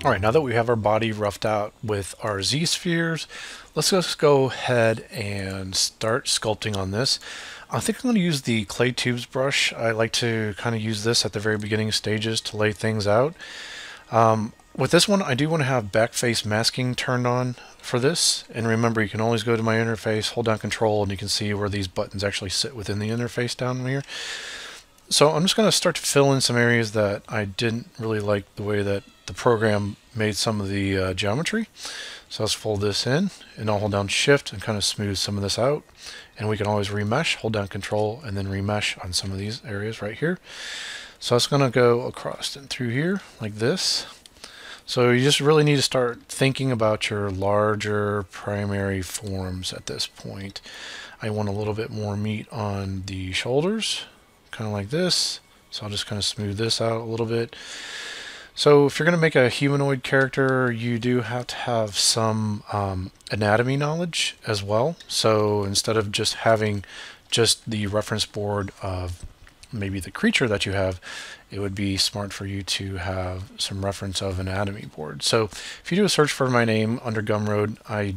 All right, now that we have our body roughed out with our Z-spheres, let's just go ahead and start sculpting on this. I think I'm going to use the clay tubes brush. I like to kind of use this at the very beginning stages to lay things out. With this one, I do want to have backface masking turned on for this. And remember, you can always go to my interface, hold down Control, and you can see where these buttons actually sit within the interface down here. So I'm just going to start to fill in some areas that I didn't really like the way that the program made some of the geometry. So let's fold this in, and I'll hold down Shift and kind of smooth some of this out. And we can always remesh, hold down Control, and then remesh on some of these areas right here. So it's going to go across and through here like this. So you just really need to start thinking about your larger primary forms at this point. I want a little bit more meat on the shoulders, kind of like this. So I'll just kind of smooth this out a little bit. So if you're going to make a humanoid character, you do have to have some anatomy knowledge as well. So instead of just having just the reference board of maybe the creature that you have, it would be smart for you to have some reference of anatomy board. So if you do a search for my name under Gumroad, I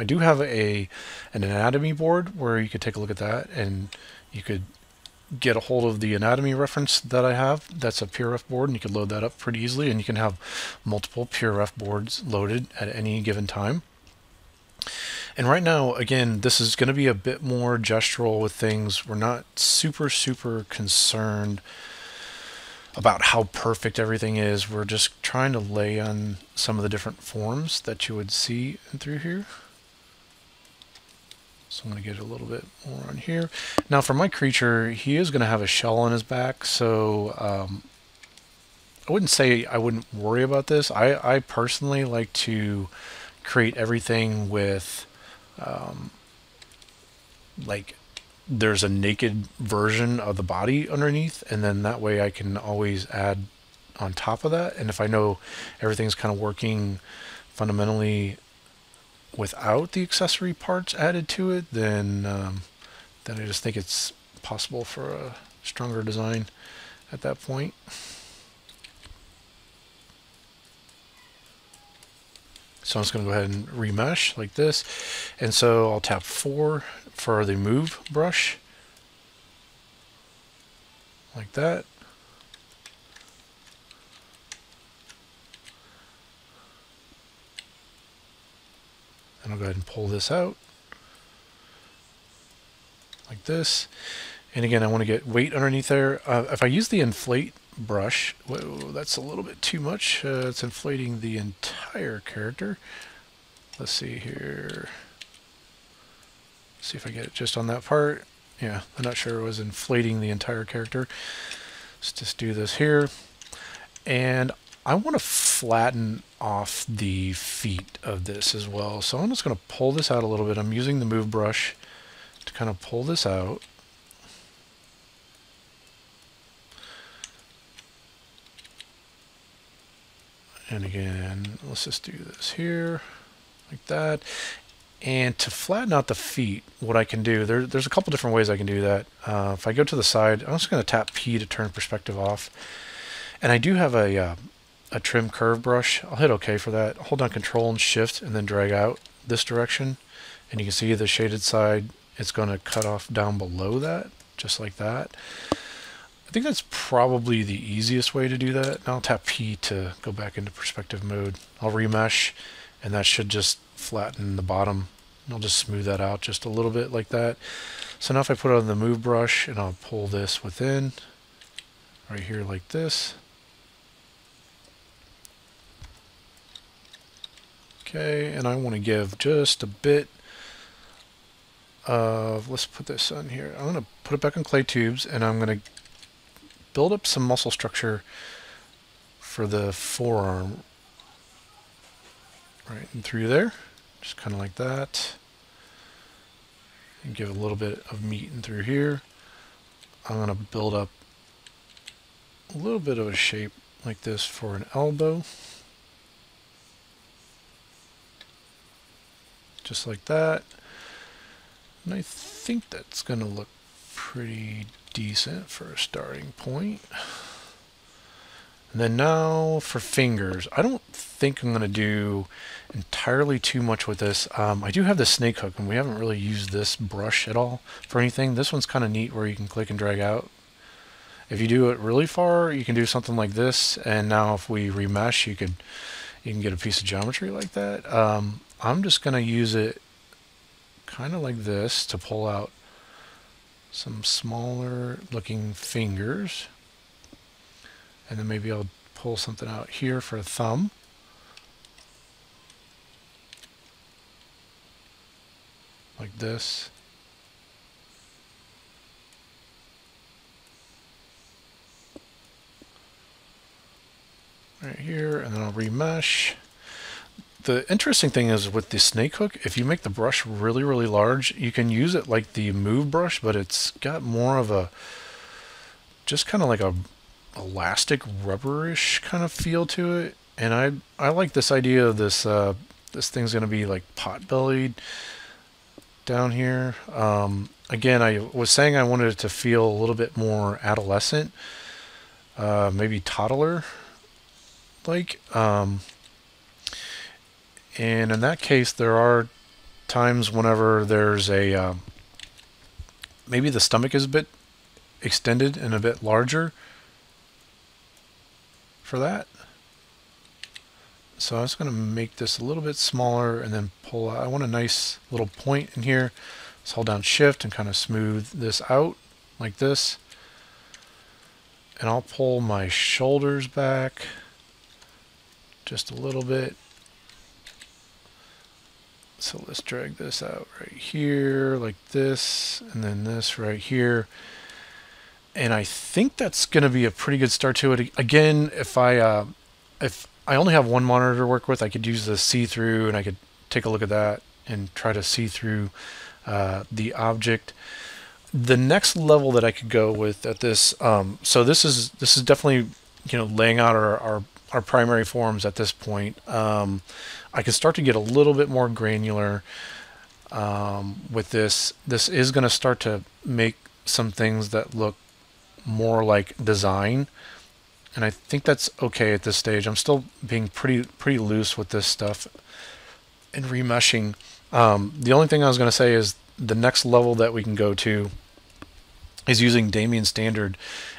do have an anatomy board where you could take a look at that, and you could get a hold of the anatomy reference that I have. That's a PureRef board, and you can load that up pretty easily, and you can have multiple PureRef boards loaded at any given time. And right now, again, this is going to be a bit more gestural with things. We're not super concerned about how perfect everything is. We're just trying to lay on some of the different forms that you would see through here. So I'm going to get a little bit more on here. Now for my creature, he is going to have a shell on his back, so I wouldn't say I wouldn't worry about this. I personally like to create everything with like there's a naked version of the body underneath, and then that way I can always add on top of that. And if I know everything's kind of working fundamentally without the accessory parts added to it, then I just think it's possible for a stronger design at that point. So I'm just going to go ahead and remesh like this. And so I'll tap 4 for the move brush. Like that. And I'll go ahead and pull this out. Like this. And again, I want to get weight underneath there. If I use the inflate brush, whoa, that's a little bit too much. It's inflating the entire character. Let's see here. See if I get it just on that part. Yeah, I'm not sure it was inflating the entire character. Let's just do this here. And I want to flatten off the feet of this as well. So I'm just going to pull this out a little bit. I'm using the move brush to kind of pull this out. And again, let's just do this here, like that. And to flatten out the feet, what I can do, there's a couple different ways I can do that. If I go to the side, I'm just going to tap P to turn perspective off. And I do have a trim curve brush. I'll hit OK for that. Hold down Control and Shift, and then drag out this direction. And you can see the shaded side, it's going to cut off down below that, just like that. I think that's probably the easiest way to do that. Now I'll tap P to go back into perspective mode. I'll remesh, and that should just flatten the bottom. I'll just smooth that out just a little bit like that. So now if I put it on the move brush, and I'll pull this within, right here like this. Okay, and I want to give just a bit of, let's put this on here. I'm going to put it back on clay tubes, and I'm going to build up some muscle structure for the forearm right in through there, just kind of like that, and give a little bit of meat in through here. I'm going to build up a little bit of a shape like this for an elbow, just like that. And I think that's going to look pretty decent for a starting point. And then now for fingers, I don't think I'm going to do entirely too much with this. I do have the snake hook, and we haven't really used this brush at all for anything. This one's kind of neat where you can click and drag out. If you do it really far, you can do something like this, and now if we remesh, you can get a piece of geometry like that. I'm just going to use it kind of like this to pull out some smaller looking fingers. And then maybe I'll pull something out here for a thumb. Like this. Right here, and then I'll remesh. The interesting thing is with the snake hook, if you make the brush really, really large, you can use it like the move brush, but it's got more of a, just kind of like a elastic rubberish kind of feel to it. And I like this idea of this this thing's going to be like pot-bellied down here. Again, I was saying I wanted it to feel a little bit more adolescent, maybe toddler like. And in that case, there are times whenever there's a maybe the stomach is a bit extended and a bit larger for that. So I was going to make this a little bit smaller and then pull out. I want a nice little point in here. Let's hold down shift and kind of smooth this out like this. And I'll pull my shoulders back just a little bit. So let's drag this out right here like this, and then this right here. And I think that's going to be a pretty good start to it. Again, if I only have one monitor to work with, I could use the see-through, and I could take a look at that and try to see through the object. The next level that I could go with at this, so this is definitely, you know, laying out our primary forms at this point. I can start to get a little bit more granular with this. This is going to start to make some things that look more like design, and I think that's okay at this stage. I'm still being pretty loose with this stuff and remeshing. The only thing I was going to say is the next level that we can go to is using Damien Standard,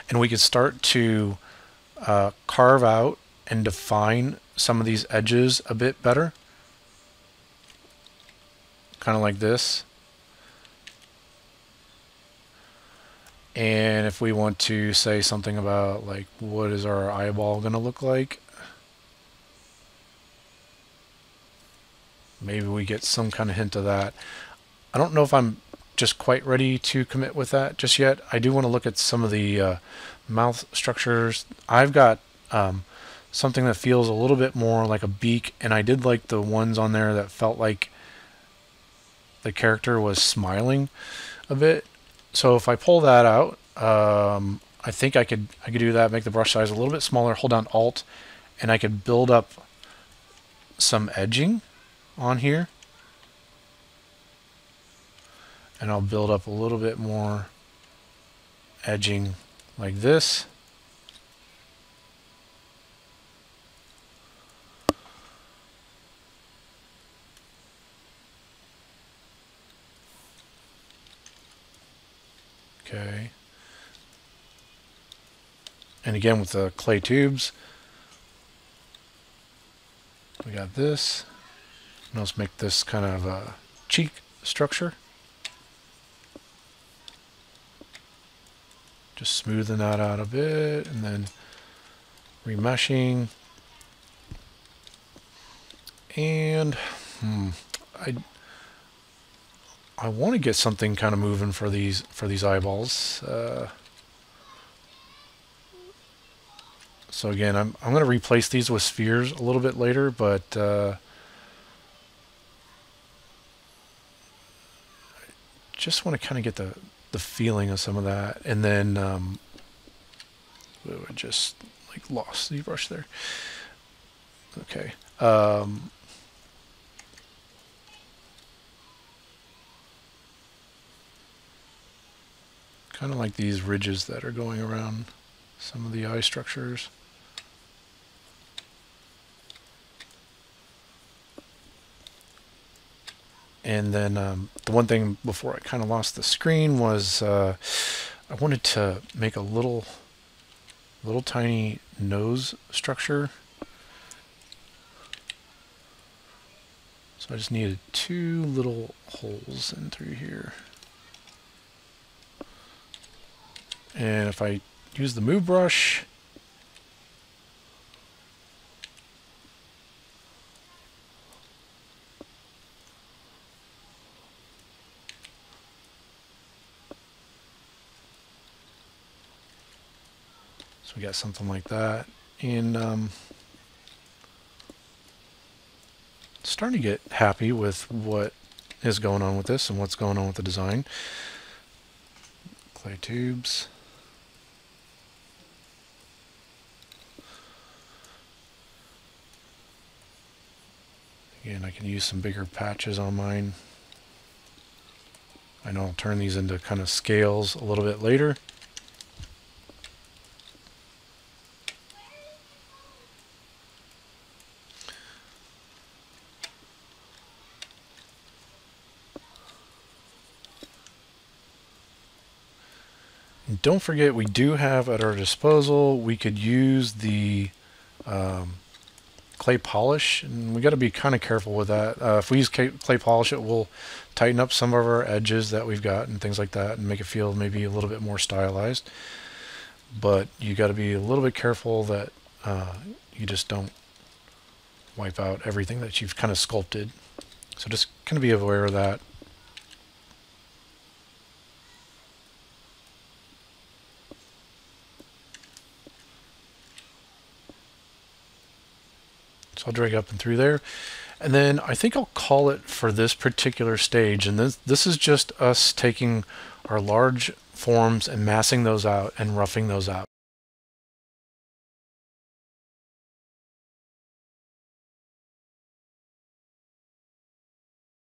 and we could start to carve out and define some of these edges a bit better, kind of like this. And if we want to say something about like what is our eyeball going to look like, maybe we get some kind of hint of that. I don't know if I'm just quite ready to commit with that just yet. I do want to look at some of the mouth structures. I've got something that feels a little bit more like a beak, and I did like the ones on there that felt like the character was smiling a bit. So if I pull that out, I think I could do that, make the brush size a little bit smaller, hold down Alt, and I could build up some edging on here. And I'll build up a little bit more edging like this. Okay. And again with the clay tubes, we got this. And let's make this kind of a cheek structure. Just smoothing that out a bit, and then remeshing. And I want to get something kind of moving for these eyeballs. So again, I'm going to replace these with spheres a little bit later, but just want to kind of get the feeling of some of that. And then I just like lost the brush there. Okay. Kind of like these ridges that are going around some of the eye structures. And then the one thing before I kind of lost the screen was I wanted to make a little tiny nose structure. So I just needed 2 little holes in through here. And if I use the move brush, so we got something like that. And starting to get happy with what is going on with this and what's going on with the design. Clay tubes. Again, I can use some bigger patches on mine. I know I'll turn these into kind of scales a little bit later. And don't forget, we do have at our disposal, we could use the clay polish, and we got to be kind of careful with that. If we use clay polish, it will tighten up some of our edges that we've got and things like that and make it feel maybe a little bit more stylized. But you got to be a little bit careful that you just don't wipe out everything that you've kind of sculpted. So just kind of be aware of that. So I'll drag up and through there. And then I think I'll call it for this particular stage. And this is just us taking our large forms and massing those out and roughing those out.